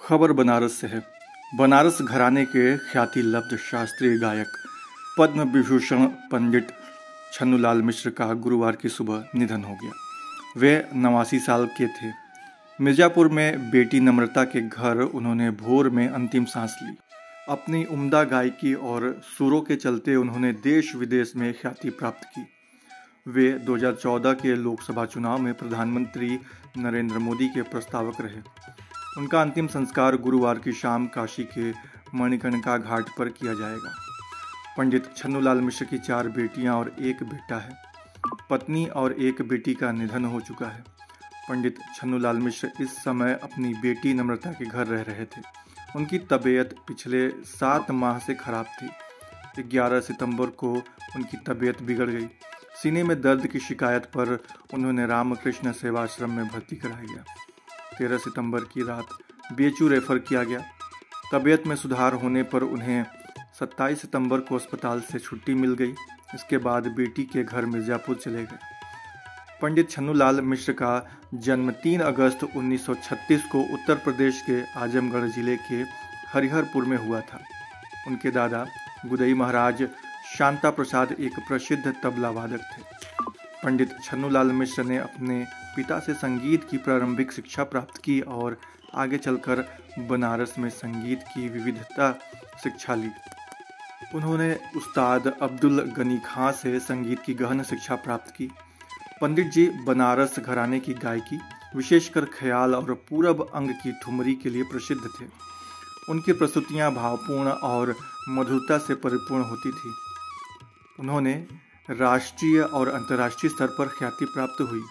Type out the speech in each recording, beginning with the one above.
खबर बनारस से है। बनारस घराने के ख्याति लब्ध शास्त्रीय गायक पद्म विभूषण पंडित छन्नूलाल मिश्र का गुरुवार की सुबह निधन हो गया। वे 89 साल के थे। मिर्जापुर में बेटी नम्रता के घर उन्होंने भोर में अंतिम सांस ली। अपनी उम्दा गायकी और सुरों के चलते उन्होंने देश विदेश में ख्याति प्राप्त की। वे 2014 के लोकसभा चुनाव में प्रधानमंत्री नरेंद्र मोदी के प्रस्तावक रहे। उनका अंतिम संस्कार गुरुवार की शाम काशी के मणिकर्णिका घाट पर किया जाएगा। पंडित छन्नूलाल मिश्र की 4 बेटियां और 1 बेटा है। पत्नी और 1 बेटी का निधन हो चुका है। पंडित छन्नूलाल मिश्र इस समय अपनी बेटी नम्रता के घर रह रहे थे। उनकी तबीयत पिछले 7 माह से खराब थी। 11 सितंबर को उनकी तबीयत बिगड़ गई। सीने में दर्द की शिकायत पर उन्होंने रामकृष्ण सेवाश्रम में भर्ती कराया गया। 13 सितंबर की रात BHU रेफर किया गया। तबीयत में सुधार होने पर उन्हें 27 सितंबर को अस्पताल से छुट्टी मिल गई। इसके बाद बेटी के घर मिर्जापुर चले गए। पंडित छन्नूलाल मिश्र का जन्म 3 अगस्त 1936 को उत्तर प्रदेश के आजमगढ़ जिले के हरिहरपुर में हुआ था। उनके दादा गुदई महाराज शांता प्रसाद एक प्रसिद्ध तबला वादक थे। पंडित छन्नूलाल मिश्र ने अपने पिता से संगीत की प्रारंभिक शिक्षा प्राप्त की और आगे चलकर बनारस में संगीत की विविधता शिक्षा ली। उन्होंने उस्ताद अब्दुल गनी खां से संगीत की गहन शिक्षा प्राप्त की। पंडित जी बनारस घराने की गायकी, विशेषकर ख्याल और पूरब अंग की ठुमरी के लिए प्रसिद्ध थे। उनकी प्रस्तुतियां भावपूर्ण और मधुरता से परिपूर्ण होती थी। उन्होंने राष्ट्रीय और अंतर्राष्ट्रीय स्तर पर ख्याति प्राप्त हुई।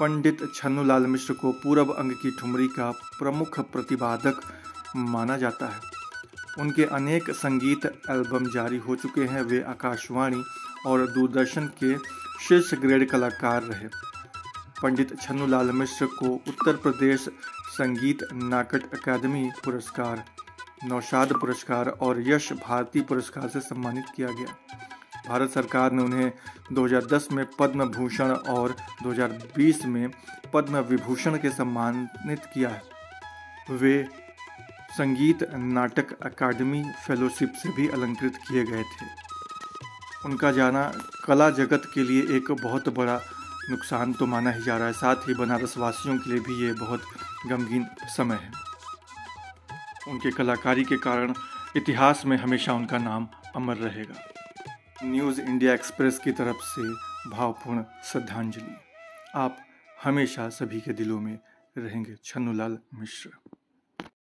पंडित छन्नूलाल मिश्र को पूरब अंग की ठुमरी का प्रमुख प्रतिपादक माना जाता है। उनके अनेक संगीत एल्बम जारी हो चुके हैं। वे आकाशवाणी और दूरदर्शन के शीर्ष ग्रेड कलाकार रहे। पंडित छन्नूलाल मिश्र को उत्तर प्रदेश संगीत नाटक अकादमी पुरस्कार, नौशाद पुरस्कार और यश भारती पुरस्कार से सम्मानित किया गया। भारत सरकार ने उन्हें 2010 में पद्म भूषण और 2020 में पद्म विभूषण के सम्मानित किया है। वे संगीत नाटक अकादमी फेलोशिप से भी अलंकृत किए गए थे। उनका जाना कला जगत के लिए एक बहुत बड़ा नुकसान तो माना ही जा रहा है, साथ ही बनारस वासियों के लिए भी ये बहुत गमगीन समय है। उनके कलाकारी के कारण इतिहास में हमेशा उनका नाम अमर रहेगा। न्यूज़ इंडिया एक्सप्रेस की तरफ से भावपूर्ण श्रद्धांजलि। आप हमेशा सभी के दिलों में रहेंगे। छन्नूलाल मिश्र।